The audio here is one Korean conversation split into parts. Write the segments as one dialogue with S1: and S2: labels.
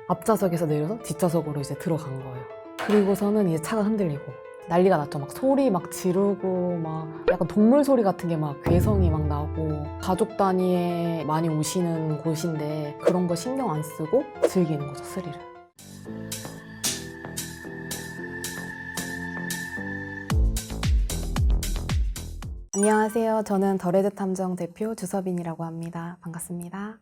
S1: 앞좌석에서 내려서 뒷좌석으로 이제 들어간 거예요. 그리고서는 이제 차가 흔들리고 난리가 났죠. 막 소리 막 지르고 막 약간 동물 소리 같은 게 막 괴성이 막 나고, 가족 단위에 많이 오시는 곳인데 그런 거 신경 안 쓰고 즐기는 거죠, 스릴을. 안녕하세요. 저는 더레드 탐정 대표 주서빈이라고 합니다. 반갑습니다.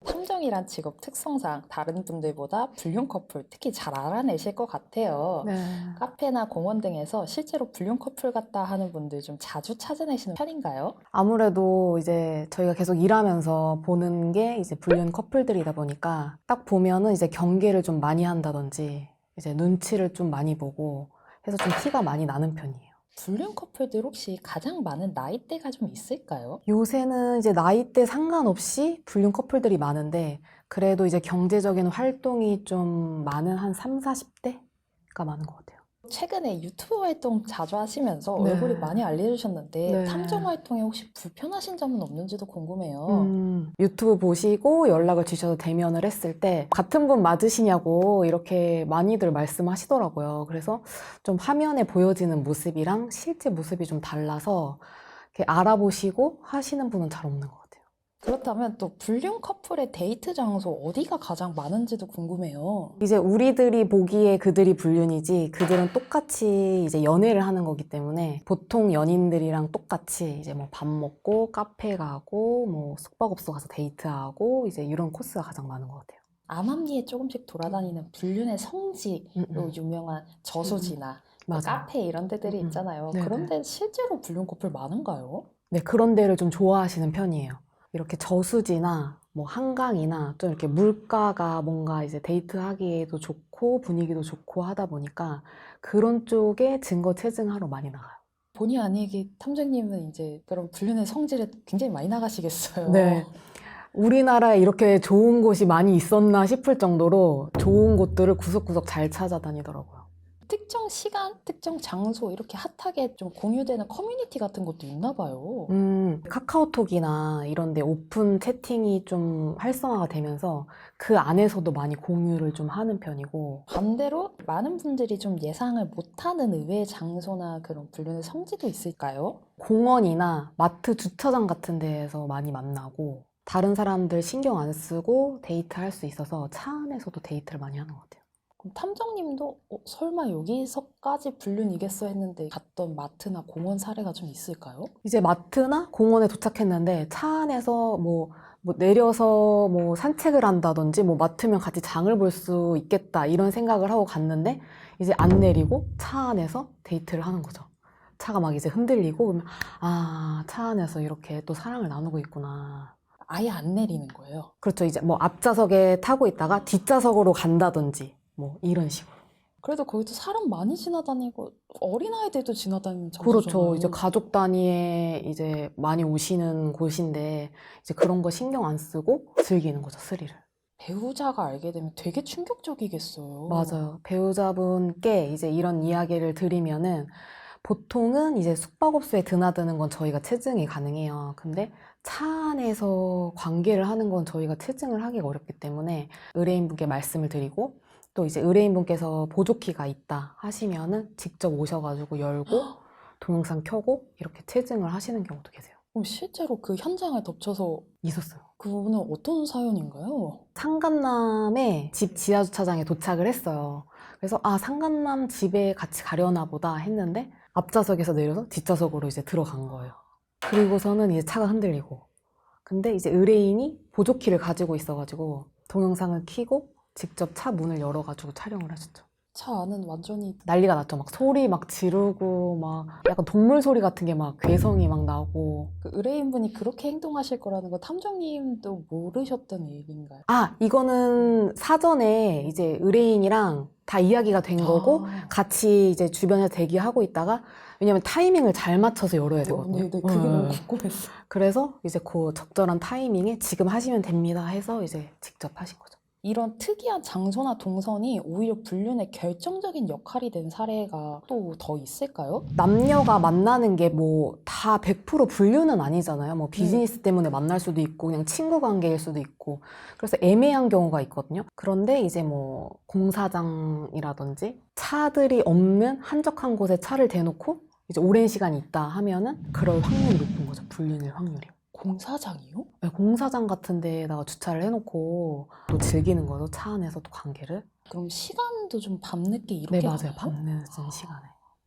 S2: 탐정이란 직업 특성상 다른 분들보다 불륜 커플 특히 잘 알아내실 것 같아요.
S1: 네.
S2: 카페나 공원 등에서 실제로 불륜 커플 같다 하는 분들 좀 자주 찾아내시는 편인가요?
S1: 아무래도 이제 저희가 계속 일하면서 보는 게 이제 불륜 커플들이다 보니까 딱 보면은 이제 경계를 좀 많이 한다든지 이제 눈치를 좀 많이 보고 해서 좀 티가 많이 나는 편이에요.
S2: 불륜 커플들 혹시 가장 많은 나이대가 좀 있을까요?
S1: 요새는 이제 나이대 상관없이 불륜 커플들이 많은데, 그래도 이제 경제적인 활동이 좀 많은 한 3, 40대가 많은 것 같아요.
S2: 최근에 유튜브 활동 자주 하시면서
S1: 네.
S2: 얼굴이 많이 알려주셨는데
S1: 네.
S2: 탐정 활동에 혹시 불편하신 점은 없는지도 궁금해요.
S1: 유튜브 보시고 연락을 주셔서 대면을 했을 때 같은 분 맞으시냐고 이렇게 많이들 말씀하시더라고요. 그래서 좀 화면에 보여지는 모습이랑 실제 모습이 좀 달라서 이렇게 알아보시고 하시는 분은 잘 없는 것 같아요.
S2: 그렇다면 또 불륜 커플의 데이트 장소 어디가 가장 많은지도 궁금해요.
S1: 이제 우리들이 보기에 그들이 불륜이지, 그들은 똑같이 이제 연애를 하는 거기 때문에 보통 연인들이랑 똑같이 이제 뭐 밥 먹고 카페 가고 뭐 숙박업소 가서 데이트하고 이제 이런 코스가 가장 많은 것 같아요.
S2: 암암리에 조금씩 돌아다니는 불륜의 성지로 유명한 저수지나 뭐
S1: 맞아요.
S2: 카페 이런 데들이 있잖아요.
S1: 네네.
S2: 그런데 실제로 불륜 커플 많은가요?
S1: 네, 그런 데를 좀 좋아하시는 편이에요. 이렇게 저수지나 뭐 한강이나 좀 이렇게 물가가 뭔가 이제 데이트하기에도 좋고 분위기도 좋고 하다 보니까 그런 쪽에 증거 체증하러 많이 나가요.
S2: 본의 아니게 탐정님은 이제 그런 불륜의 성지를 굉장히 많이 나가시겠어요.
S1: 네. 우리나라에 이렇게 좋은 곳이 많이 있었나 싶을 정도로 좋은 곳들을 구석구석 잘 찾아다니더라고요.
S2: 특정 시간, 특정 장소 이렇게 핫하게 좀 공유되는 커뮤니티 같은 것도 있나 봐요.
S1: 카카오톡이나 이런 데 오픈 채팅이 좀 활성화가 되면서 그 안에서도 많이 공유를 좀 하는 편이고,
S2: 반대로 많은 분들이 좀 예상을 못하는 의외의 장소나 그런 불륜의 성지도 있을까요?
S1: 공원이나 마트 주차장 같은 데에서 많이 만나고, 다른 사람들 신경 안 쓰고 데이트할 수 있어서 차 안에서도 데이트를 많이 하는 것 같아요.
S2: 그럼 탐정님도 설마 여기서까지 불륜이겠어 했는데 갔던 마트나 공원 사례가 좀 있을까요?
S1: 이제 마트나 공원에 도착했는데 차 안에서 뭐 내려서 뭐 산책을 한다든지 뭐 마트면 같이 장을 볼 수 있겠다 이런 생각을 하고 갔는데 이제 안 내리고 차 안에서 데이트를 하는 거죠. 차가 막 이제 흔들리고 그러면 아, 차 안에서 이렇게 또 사랑을 나누고 있구나.
S2: 아예 안 내리는 거예요.
S1: 그렇죠. 이제 뭐 앞좌석에 타고 있다가 뒷좌석으로 간다든지 뭐 이런 식으로.
S2: 그래도 거기도 사람 많이 지나다니고 어린아이들도 지나다니는
S1: 그렇죠.
S2: 장소잖아요.
S1: 이제 가족 단위에 이제 많이 오시는 곳인데 이제 그런 거 신경 안 쓰고 즐기는 거죠, 스릴을.
S2: 배우자가 알게 되면 되게 충격적이겠어요.
S1: 맞아요. 배우자분께 이제 이런 이야기를 드리면은 보통은 이제 숙박업소에 드나드는 건 저희가 체증이 가능해요. 근데 차 안에서 관계를 하는 건 저희가 체증을 하기가 어렵기 때문에 의뢰인분께 말씀을 드리고, 또 이제 의뢰인분께서 보조키가 있다 하시면은 직접 오셔가지고 열고 동영상 켜고 이렇게 체증을 하시는 경우도 계세요.
S2: 그럼 실제로 그 현장을 덮쳐서
S1: 있었어요.
S2: 그분은 어떤 사연인가요?
S1: 상간남의 집 지하주차장에 도착을 했어요. 그래서 아, 상간남 집에 같이 가려나 보다 했는데 앞좌석에서 내려서 뒷좌석으로 이제 들어간 거예요. 그리고서는 이제 차가 흔들리고, 근데 이제 의뢰인이 보조키를 가지고 있어가지고 동영상을 켜고 직접 차 문을 열어가지고 촬영을 하셨죠.
S2: 차 안은 완전히
S1: 난리가 났죠. 막 소리 막 지르고 막 약간 동물 소리 같은 게 막 괴성이 막 나고.
S2: 그 의뢰인분이 그렇게 행동하실 거라는 거 탐정님도 모르셨던 얘기인가요?
S1: 아, 이거는 사전에 이제 의뢰인이랑 다 이야기가 된 거고
S2: 아,
S1: 같이 이제 주변에서 대기하고 있다가, 왜냐면 타이밍을 잘 맞춰서 열어야 되거든요.
S2: 네네, 그게 너무
S1: 네.
S2: 궁금했어요.
S1: 그래서 이제 그 적절한 타이밍에 지금 하시면 됩니다 해서 이제 직접 하신 거죠.
S2: 이런 특이한 장소나 동선이 오히려 불륜의 결정적인 역할이 된 사례가 또 더 있을까요?
S1: 남녀가 만나는 게 뭐 다 100% 불륜은 아니잖아요. 뭐 비즈니스 때문에 만날 수도 있고 그냥 친구 관계일 수도 있고 그래서 애매한 경우가 있거든요. 그런데 이제 뭐 공사장이라든지 차들이 없는 한적한 곳에 차를 대놓고 이제 오랜 시간 있다 하면은 그럴 확률이 높은 거죠. 불륜일 확률이.
S2: 공사장이요?
S1: 네, 공사장 같은 데다가 주차를 해놓고 또 즐기는 거죠. 차 안에서 또 관계를.
S2: 그럼 시간도 좀 밤늦게
S1: 네,
S2: 이렇게
S1: 맞아요.
S2: 가나요?
S1: 밤늦은 시간에.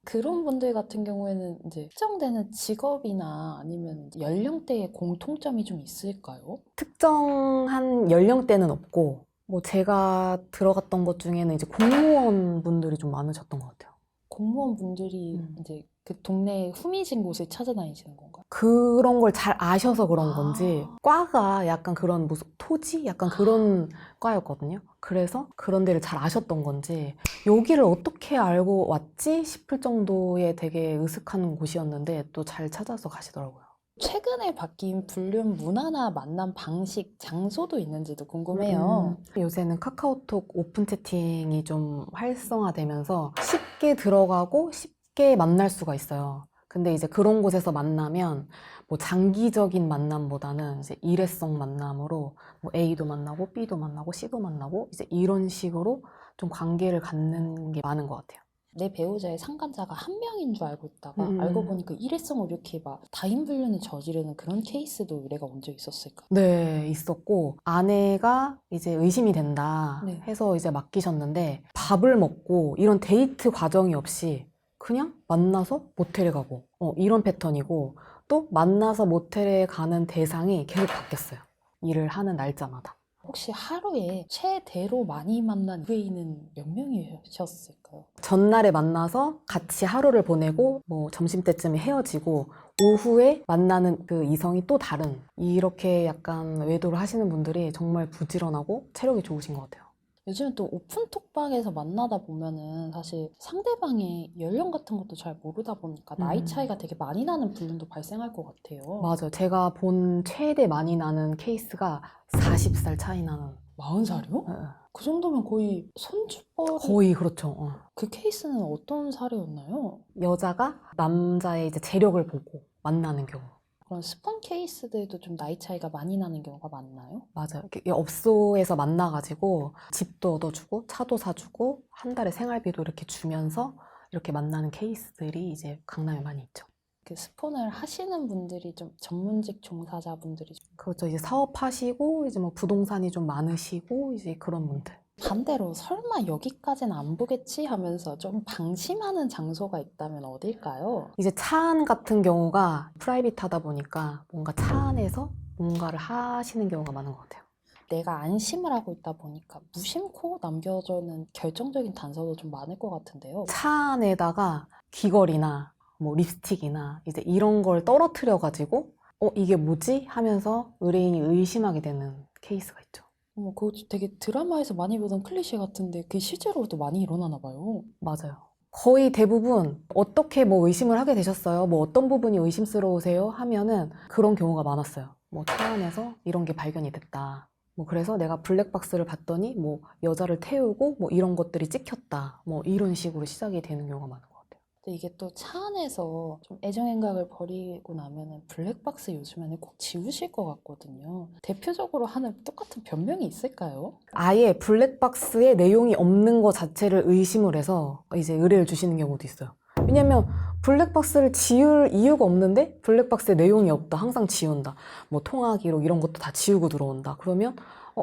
S2: 그런 분들 같은 경우에는 이제 특정되는 직업이나 아니면 이제 연령대의 공통점이 좀 있을까요?
S1: 특정한 연령대는 없고, 뭐 제가 들어갔던 것 중에는 이제 공무원 분들이 좀 많으셨던 것 같아요.
S2: 공무원분들이 이제 그 동네 후미진 곳을 찾아다니시는 건가요?
S1: 그런 걸 잘 아셔서 그런
S2: 아.
S1: 건지, 과가 약간 그런 무슨 토지? 약간 그런 과였거든요. 그래서 그런 데를 잘 아셨던 건지, 여기를 어떻게 알고 왔지? 싶을 정도의 되게 으슥한 곳이었는데 또 잘 찾아서 가시더라고요.
S2: 최근에 바뀐 불륜 문화나 만남 방식, 장소도 있는지도 궁금해요.
S1: 요새는 카카오톡 오픈 채팅이 좀 활성화되면서 쉽게 들어가고 쉽게 만날 수가 있어요. 근데 이제 그런 곳에서 만나면 뭐 장기적인 만남보다는 이제 일회성 만남으로 뭐 A도 만나고 B도 만나고 C도 만나고 이제 이런 식으로 좀 관계를 갖는 게 많은 것 같아요.
S2: 내 배우자의 상간자가 한 명인 줄 알고 있다가
S1: 음.
S2: 알고 보니까 일회성으로 이렇게 막 다인불륜을 저지르는 그런 케이스도 내가 온 적 있었을까?
S1: 네, 있었고, 아내가 이제 의심이 된다
S2: 네.
S1: 해서 이제 맡기셨는데, 밥을 먹고 이런 데이트 과정이 없이 그냥 만나서 모텔에 가고, 이런 패턴이고, 또 만나서 모텔에 가는 대상이 계속 바뀌었어요. 일을 하는 날짜마다.
S2: 혹시 하루에 최대로 많이 만난 후배인은 몇 명이셨을까요?
S1: 전날에 만나서 같이 하루를 보내고, 뭐 점심때쯤에 헤어지고, 오후에 만나는 그 이성이 또 다른, 이렇게 약간 외도를 하시는 분들이 정말 부지런하고 체력이 좋으신 것 같아요.
S2: 요즘은 또 오픈톡방에서 만나다 보면은 사실 상대방의 연령 같은 것도 잘 모르다 보니까 나이 차이가 되게 많이 나는 불륜도 발생할 것 같아요.
S1: 맞아요. 제가 본 최대 많이 나는 케이스가 40살 차이 나는.
S2: 40살이요?
S1: 예, 예.
S2: 그 정도면 거의 손주뻘.
S1: 거의 그렇죠.
S2: 그 케이스는 어떤 사례였나요?
S1: 여자가 남자의 이제 재력을 보고 만나는 경우.
S2: 그런 스폰 케이스들도 좀 나이 차이가 많이 나는 경우가 많나요?
S1: 맞아요. 이렇게 업소에서 만나가지고 집도 얻어주고 차도 사주고 한 달에 생활비도 이렇게 주면서 이렇게 만나는 케이스들이 이제 강남에 많이 있죠.
S2: 그 스폰을 하시는 분들이 좀 전문직 종사자분들이 좀
S1: 그렇죠. 이제 사업하시고 이제 뭐 부동산이 좀 많으시고 이제 그런 분들.
S2: 반대로 설마 여기까지는 안 보겠지 하면서 좀 방심하는 장소가 있다면 어딜까요?
S1: 이제 차 안 같은 경우가 프라이빗하다 보니까 뭔가 차 안에서 뭔가를 하시는 경우가 많은 것 같아요.
S2: 내가 안심을 하고 있다 보니까 무심코 남겨주는 결정적인 단서도 좀 많을 것 같은데요.
S1: 차 안에다가 귀걸이나 뭐 립스틱이나 이제 이런 걸 떨어뜨려 가지고 이게 뭐지? 하면서 의뢰인이 의심하게 되는 케이스가 있죠.
S2: 그거 되게 드라마에서 많이 보던 클리셰 같은데 그게 실제로도 많이 일어나나 봐요.
S1: 맞아요. 거의 대부분 어떻게 뭐 의심을 하게 되셨어요? 뭐 어떤 부분이 의심스러우세요? 하면은 그런 경우가 많았어요. 뭐 차 안에서 이런 게 발견이 됐다. 뭐 그래서 내가 블랙박스를 봤더니 뭐 여자를 태우고 뭐 이런 것들이 찍혔다. 뭐 이런 식으로 시작이 되는 경우가 많은 것 같아요.
S2: 근데 이게 또 차 안에서 좀 애정행각을 벌이고 나면은 블랙박스 요즘에는 꼭 지우실 것 같거든요. 대표적으로 하는 똑같은 변명이 있을까요?
S1: 아예 블랙박스에 내용이 없는 것 자체를 의심을 해서 이제 의뢰를 주시는 경우도 있어요. 왜냐면 블랙박스를 지울 이유가 없는데 블랙박스에 내용이 없다. 항상 지운다. 뭐 통화 기록 이런 것도 다 지우고 들어온다. 그러면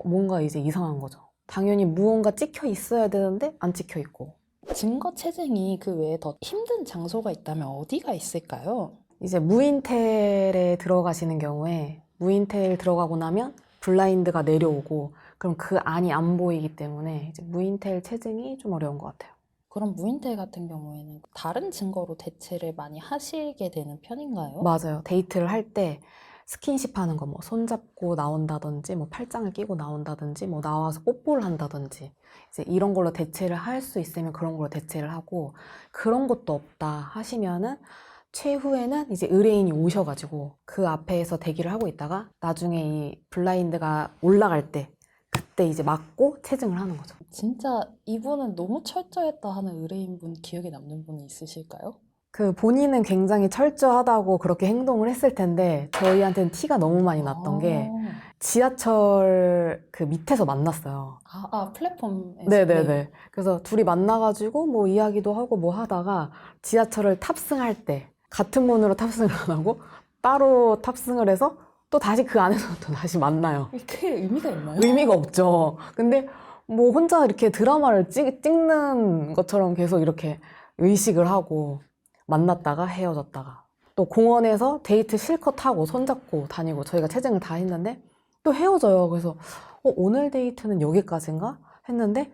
S1: 뭔가 이제 이상한 거죠. 당연히 무언가 찍혀 있어야 되는데 안 찍혀 있고.
S2: 증거 채증이 그 외에 더 힘든 장소가 있다면 어디가 있을까요?
S1: 이제 무인텔에 들어가시는 경우에 무인텔 들어가고 나면 블라인드가 내려오고 그럼 그 안이 안 보이기 때문에 이제 무인텔 채증이 좀 어려운 것 같아요.
S2: 그럼 무인텔 같은 경우에는 다른 증거로 대체를 많이 하시게 되는 편인가요?
S1: 맞아요. 데이트를 할 때 스킨십 하는 거, 뭐 손잡고 나온다든지, 뭐 팔짱을 끼고 나온다든지, 뭐 나와서 뽀뽀를 한다든지, 이제 이런 걸로 대체를 할 수 있으면 그런 걸로 대체를 하고, 그런 것도 없다 하시면은 최후에는 이제 의뢰인이 오셔가지고 그 앞에서 대기를 하고 있다가 나중에 이 블라인드가 올라갈 때 그때 이제 맞고 체증을 하는 거죠.
S2: 진짜 이분은 너무 철저했다 하는 의뢰인분 기억에 남는 분이 있으실까요?
S1: 그 본인은 굉장히 철저하다고 그렇게 행동을 했을 텐데 저희한테는 티가 너무 많이 났던 게 지하철 그 밑에서 만났어요.
S2: 플랫폼에서.
S1: 네네네. 그래서 둘이 만나가지고 뭐 이야기도 하고 뭐 하다가 지하철을 탑승할 때 같은 문으로 탑승을 안 하고 따로 탑승을 해서 또 다시 그 안에서 또 다시 만나요.
S2: 그게 의미가 있나요?
S1: 의미가 없죠. 근데 뭐 혼자 이렇게 드라마를 찍는 것처럼 계속 이렇게 의식을 하고 만났다가 헤어졌다가 또 공원에서 데이트 실컷 하고 손잡고 다니고 저희가 체증을 다 했는데 또 헤어져요. 그래서 오늘 데이트는 여기까지인가 했는데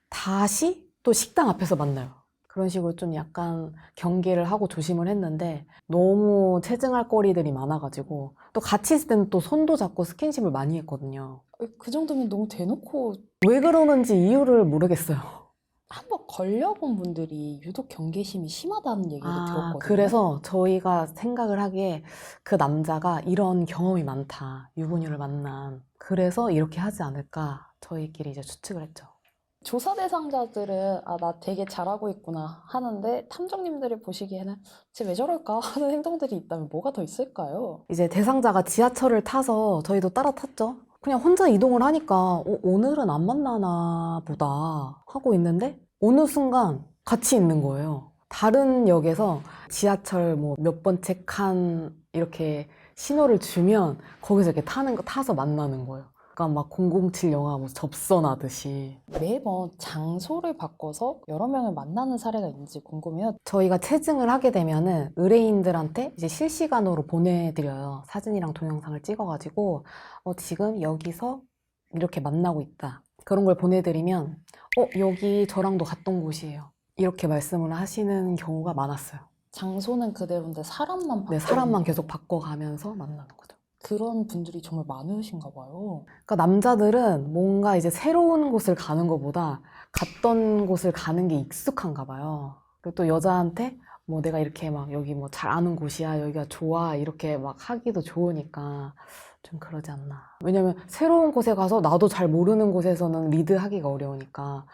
S1: 다시 또 식당 앞에서 만나요. 그런 식으로 좀 약간 경계를 하고 조심을 했는데 너무 체증할 거리들이 많아가지고 또 같이 있을 때는 또 손도 잡고 스킨십을 많이 했거든요.
S2: 그 정도면 너무 대놓고.
S1: 왜 그러는지 이유를 모르겠어요.
S2: 한번 걸려본 분들이 유독 경계심이 심하다는 얘기를 들었거든요.
S1: 그래서 저희가 생각을 하기에 그 남자가 이런 경험이 많다. 유부녀를 만난. 그래서 이렇게 하지 않을까 저희끼리 이제 추측을 했죠.
S2: 조사 대상자들은 나 되게 잘하고 있구나 하는데 탐정님들이 보시기에는 쟤 왜 저럴까 하는 행동들이 있다면 뭐가 더 있을까요?
S1: 이제 대상자가 지하철을 타서 저희도 따라 탔죠. 그냥 혼자 이동을 하니까 오늘은 안 만나나 보다 하고 있는데 어느 순간 같이 있는 거예요. 다른 역에서 지하철 뭐 몇 번째 칸 이렇게 신호를 주면 거기서 이렇게 타서 만나는 거예요. 약간 막 007 영화 뭐 접선하듯이.
S2: 매번 장소를 바꿔서 여러 명을 만나는 사례가 있는지 궁금해요.
S1: 저희가 체증을 하게 되면은 의뢰인들한테 이제 실시간으로 보내드려요. 사진이랑 동영상을 찍어가지고 지금 여기서 이렇게 만나고 있다. 그런 걸 보내드리면 여기 저랑도 갔던 곳이에요. 이렇게 말씀을 하시는 경우가 많았어요.
S2: 장소는 그대로인데 사람만
S1: 네,
S2: 바꾸는
S1: 사람만
S2: 거예요.
S1: 계속 바꿔가면서 만나는 거죠.
S2: 그런 분들이 정말 많으신가 봐요.
S1: 그러니까 남자들은 뭔가 이제 새로운 곳을 가는 것보다 갔던 곳을 가는 게 익숙한가 봐요. 그리고 또 여자한테 뭐 내가 이렇게 막 여기 뭐 잘 아는 곳이야, 여기가 좋아, 이렇게 막 하기도 좋으니까 좀 그러지 않나. 왜냐면 새로운 곳에 가서 나도 잘 모르는 곳에서는 리드하기가 어려우니까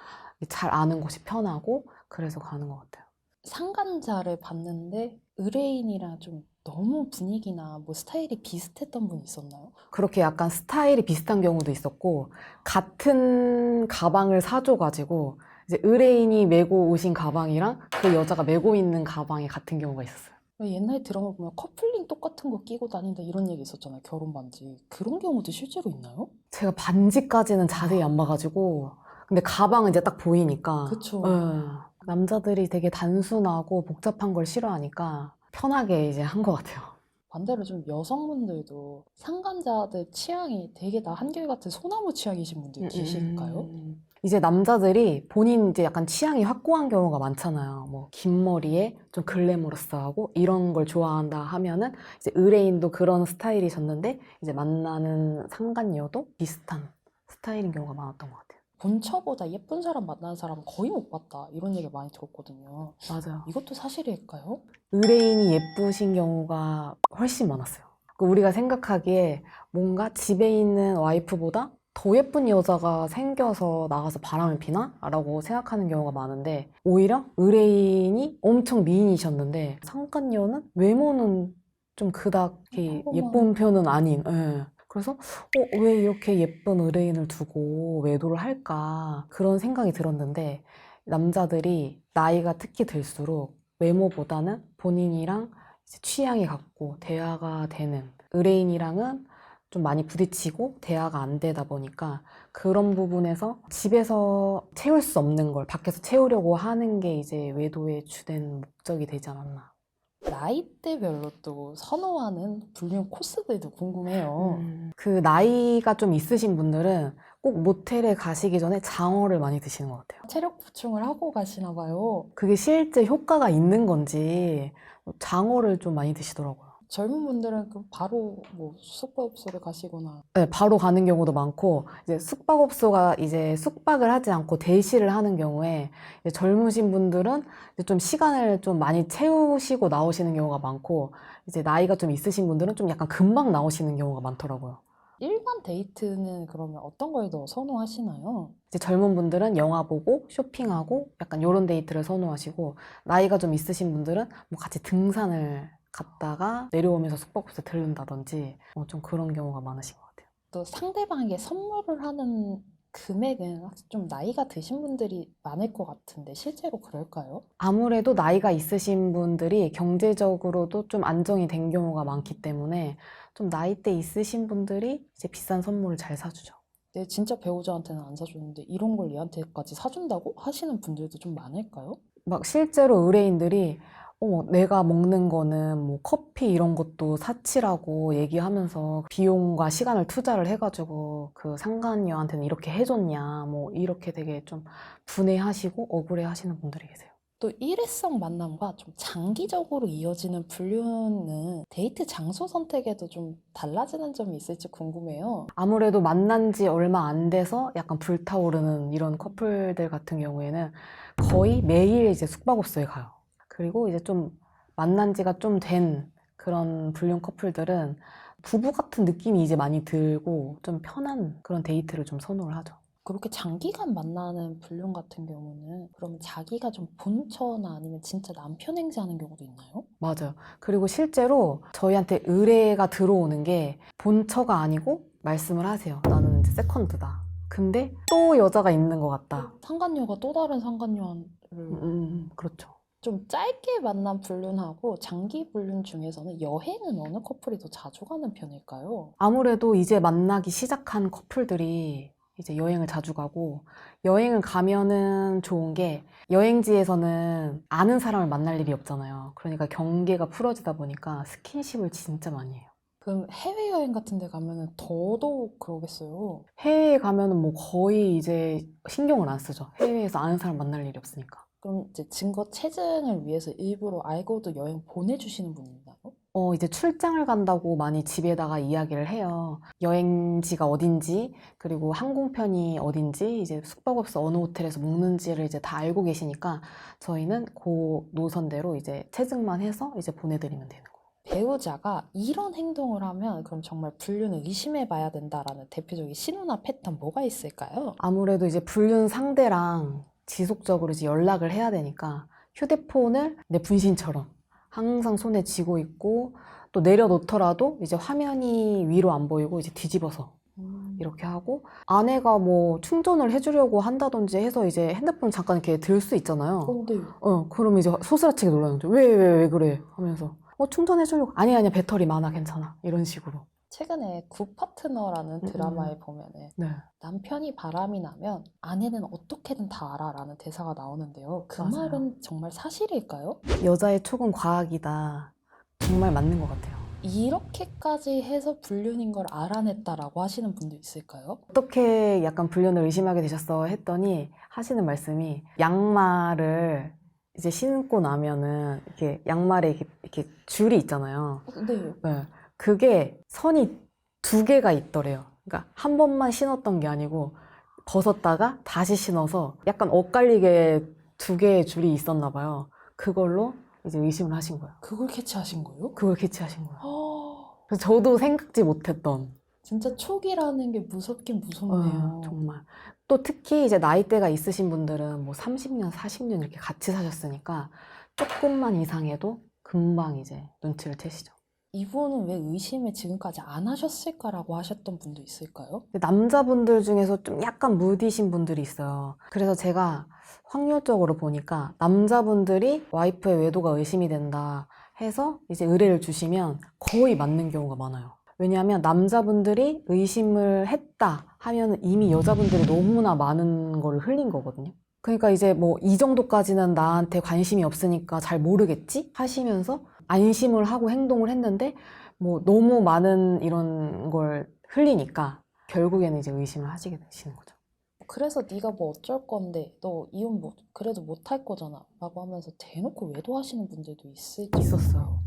S1: 잘 아는 곳이 편하고 그래서 가는 것 같아요.
S2: 상간자를 봤는데 의뢰인이랑 좀 너무 분위기나 뭐 스타일이 비슷했던 분 있었나요?
S1: 그렇게 약간 스타일이 비슷한 경우도 있었고 같은 가방을 사줘가지고 이제 의뢰인이 메고 오신 가방이랑 그 여자가 메고 있는 가방이 같은 경우가 있었어요.
S2: 옛날 드라마 보면 커플링 똑같은 거 끼고 다닌다 이런 얘기 있었잖아요. 결혼 반지. 그런 경우도 실제로 있나요?
S1: 제가 반지까지는 자세히 안 봐가지고 근데 가방은 이제 딱 보이니까
S2: 그쵸.
S1: 남자들이 되게 단순하고 복잡한 걸 싫어하니까 편하게 이제 한 것 같아요.
S2: 반대로 좀 여성분들도 상간자들 취향이 되게 다 한결같은 소나무 취향이신 분들 계실까요?
S1: 이제 남자들이 본인 이제 약간 취향이 확고한 경우가 많잖아요. 뭐 긴 머리에 좀 글래머러스하고 이런 걸 좋아한다 하면은 이제 의뢰인도 그런 스타일이셨는데 이제 만나는 상간녀도 비슷한 스타일인 경우가 많았던 것 같아요.
S2: 본처보다 예쁜 사람 만나는 사람은 거의 못 봤다 이런 얘기 많이 들었거든요.
S1: 맞아요.
S2: 이것도 사실일까요?
S1: 의뢰인이 예쁘신 경우가 훨씬 많았어요. 우리가 생각하기에 뭔가 집에 있는 와이프보다 더 예쁜 여자가 생겨서 나가서 바람을 피나? 라고 생각하는 경우가 많은데 오히려 의뢰인이 엄청 미인이셨는데 상간녀는 외모는 좀 그닥 이렇게 예쁜 편은 아닌. 그래서 왜 이렇게 예쁜 의뢰인을 두고 외도를 할까 그런 생각이 들었는데 남자들이 나이가 특히 들수록 외모보다는 본인이랑 이제 취향이 같고 대화가 되는 의뢰인이랑은 좀 많이 부딪히고 대화가 안 되다 보니까 그런 부분에서 집에서 채울 수 없는 걸 밖에서 채우려고 하는 게 이제 외도의 주된 목적이 되지 않았나.
S2: 나이대별로 또 선호하는 불륜 코스들도 궁금해요.
S1: 그 나이가 좀 있으신 분들은 꼭 모텔에 가시기 전에 장어를 많이 드시는 것 같아요.
S2: 체력 보충을 하고 가시나 봐요.
S1: 그게 실제 효과가 있는 건지 장어를 좀 많이 드시더라고요.
S2: 젊은 분들은 바로 뭐 숙박업소를 가시거나.
S1: 네, 바로 가는 경우도 많고 이제 숙박업소가 이제 숙박을 하지 않고 대시를 하는 경우에 이제 젊으신 분들은 이제 좀 시간을 좀 많이 채우시고 나오시는 경우가 많고 이제 나이가 좀 있으신 분들은 좀 약간 금방 나오시는 경우가 많더라고요.
S2: 일반 데이트는 그러면 어떤 걸 더 선호하시나요?
S1: 이제 젊은 분들은 영화 보고 쇼핑하고 약간 요런 데이트를 선호하시고, 나이가 좀 있으신 분들은 뭐 같이 등산을 갔다가 내려오면서 숙박업소에 들른다든지 좀 그런 경우가 많으신 것 같아요.
S2: 또 상대방에게 선물을 하는 금액은 확실히 좀 나이가 드신 분들이 많을 것 같은데 실제로 그럴까요?
S1: 아무래도 나이가 있으신 분들이 경제적으로도 좀 안정이 된 경우가 많기 때문에 좀 나이대 있으신 분들이 이제 비싼 선물을 잘 사주죠.
S2: 내 진짜 배우자한테는 안 사주는데 이런 걸 얘한테까지 사준다고 하시는 분들도 좀 많을까요?
S1: 막 실제로 의뢰인들이 내가 먹는 거는 뭐 커피 이런 것도 사치라고 얘기하면서 비용과 시간을 투자를 해가지고 그 상간녀한테는 이렇게 해줬냐, 뭐 이렇게 되게 좀 분해하시고 억울해 하시는 분들이 계세요.
S2: 또 일회성 만남과 좀 장기적으로 이어지는 불륜은 데이트 장소 선택에도 좀 달라지는 점이 있을지 궁금해요.
S1: 아무래도 만난 지 얼마 안 돼서 약간 불타오르는 이런 커플들 같은 경우에는 거의 매일 이제 숙박업소에 가요. 그리고 이제 좀 만난 지가 좀 된 그런 불륜 커플들은 부부 같은 느낌이 이제 많이 들고 좀 편한 그런 데이트를 좀 선호를 하죠.
S2: 그렇게 장기간 만나는 불륜 같은 경우는 그러면 자기가 좀 본처나 아니면 진짜 남편 행세하는 경우도 있나요?
S1: 맞아요. 그리고 실제로 저희한테 의뢰가 들어오는 게 본처가 아니고 말씀을 하세요. 나는 이제 세컨드다. 근데 또 여자가 있는 것 같다.
S2: 상간녀가 또 다른 상간녀를
S1: 그렇죠.
S2: 좀 짧게 만난 불륜하고 장기 불륜 중에서는 여행은 어느 커플이 더 자주 가는 편일까요?
S1: 아무래도 이제 만나기 시작한 커플들이 이제 여행을 자주 가고, 여행을 가면은 좋은 게 여행지에서는 아는 사람을 만날 일이 없잖아요. 그러니까 경계가 풀어지다 보니까 스킨십을 진짜 많이 해요.
S2: 그럼 해외여행 같은 데 가면은 더더욱 그러겠어요.
S1: 해외에 가면은 뭐 거의 이제 신경을 안 쓰죠. 해외에서 아는 사람 만날 일이 없으니까.
S2: 그럼 이제 증거 체증을 위해서 일부러 알고도 여행 보내주시는 분이 있나요?
S1: 이제 출장을 간다고 많이 집에다가 이야기를 해요. 여행지가 어딘지, 그리고 항공편이 어딘지, 이제 숙박업소 어느 호텔에서 묵는지를 이제 다 알고 계시니까 저희는 그 노선대로 이제 체증만 해서 이제 보내드리면 되는 거예요.
S2: 배우자가 이런 행동을 하면 그럼 정말 불륜을 의심해 봐야 된다라는 대표적인 신호나 패턴 뭐가 있을까요?
S1: 아무래도 이제 불륜 상대랑 지속적으로 이제 연락을 해야 되니까 휴대폰을 내 분신처럼 항상 손에 쥐고 있고, 또 내려놓더라도 이제 화면이 위로 안 보이고 이제 뒤집어서 이렇게 하고, 아내가 뭐 충전을 해주려고 한다든지 해서 이제 핸드폰 잠깐 이렇게 들 수 있잖아요.
S2: 네.
S1: 그러면 이제 소스라치게 놀라는 거죠. 왜 그래? 하면서 충전해주려고. 아니야, 배터리 많아, 괜찮아. 이런 식으로.
S2: 최근에 굿파트너라는 드라마에 보면은
S1: 네.
S2: 남편이 바람이 나면 아내는 어떻게든 다 알아라는 대사가 나오는데요. 그
S1: 맞아요.
S2: 말은 정말 사실일까요?
S1: 여자의 촉은 과학이다. 정말 맞는 것 같아요.
S2: 이렇게까지 해서 불륜인 걸 알아냈다라고 하시는 분도 있을까요?
S1: 어떻게 약간 불륜을 의심하게 되셨어 했더니 하시는 말씀이, 양말을 이제 신고 나면은 이렇게 양말에 이렇게 줄이 있잖아요.
S2: 네.
S1: 네. 그게 선이 2개가 있더래요. 그러니까 한 번만 신었던 게 아니고 벗었다가 다시 신어서 약간 엇갈리게 2개의 줄이 있었나 봐요. 그걸로 이제 의심을 하신 거예요.
S2: 그걸 캐치하신 거예요?
S1: 그걸 캐치하신 거예요.
S2: 허,
S1: 그래서 저도 생각지 못했던.
S2: 진짜 촉이라는 게 무섭긴 무섭네요.
S1: 정말. 또 특히 이제 나이대가 있으신 분들은 뭐 30년, 40년 이렇게 같이 사셨으니까 조금만 이상해도 금방 이제 눈치를 채시죠.
S2: 이분은 왜 의심을 지금까지 안 하셨을까라고 하셨던 분도 있을까요?
S1: 근데 남자분들 중에서 좀 약간 무디신 분들이 있어요. 그래서 제가 확률적으로 보니까 남자분들이 와이프의 외도가 의심이 된다 해서 이제 의뢰를 주시면 거의 맞는 경우가 많아요. 왜냐하면 남자분들이 의심을 했다 하면 이미 여자분들이 너무나 많은 걸 흘린 거거든요. 그러니까 이제 뭐 이 정도까지는 나한테 관심이 없으니까 잘 모르겠지 하시면서 안심을 하고 행동을 했는데, 뭐 너무 많은 이런 걸 흘리니까 결국에는 이제 의심을 하시게 되시는 거죠.
S2: 그래서 네가 뭐 어쩔 건데 너 이혼 못 그래도 못 할 거잖아 라고 하면서 대놓고 외도하시는 분들도 있을
S1: 있었어요.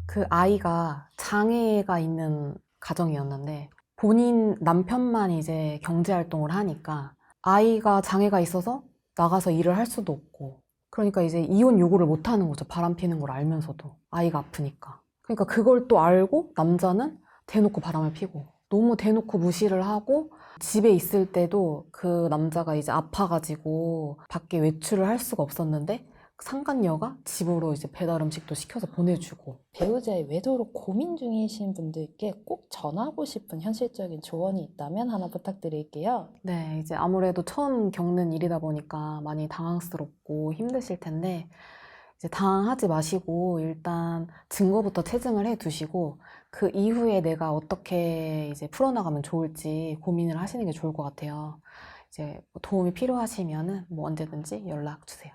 S1: 그 아이가 장애가 있는 가정이었는데 본인 남편만 이제 경제활동을 하니까 아이가 장애가 있어서 나가서 일을 할 수도 없고, 그러니까 이제 이혼 요구를 못 하는 거죠. 바람 피는 걸 알면서도 아이가 아프니까. 그러니까 그걸 또 알고 남자는 대놓고 바람을 피고 너무 대놓고 무시를 하고 집에 있을 때도 그 남자가 이제 아파가지고 밖에 외출을 할 수가 없었는데 상간녀가 집으로 이제 배달 음식도 시켜서 보내주고.
S2: 배우자의 외도로 고민 중이신 분들께 꼭 전하고 싶은 현실적인 조언이 있다면 하나 부탁드릴게요.
S1: 네, 이제 아무래도 처음 겪는 일이다 보니까 많이 당황스럽고 힘드실 텐데 이제 당황하지 마시고 일단 증거부터 체증을 해 두시고 그 이후에 내가 어떻게 이제 풀어나가면 좋을지 고민을 하시는 게 좋을 것 같아요. 이제 뭐 도움이 필요하시면은 뭐 언제든지 연락 주세요.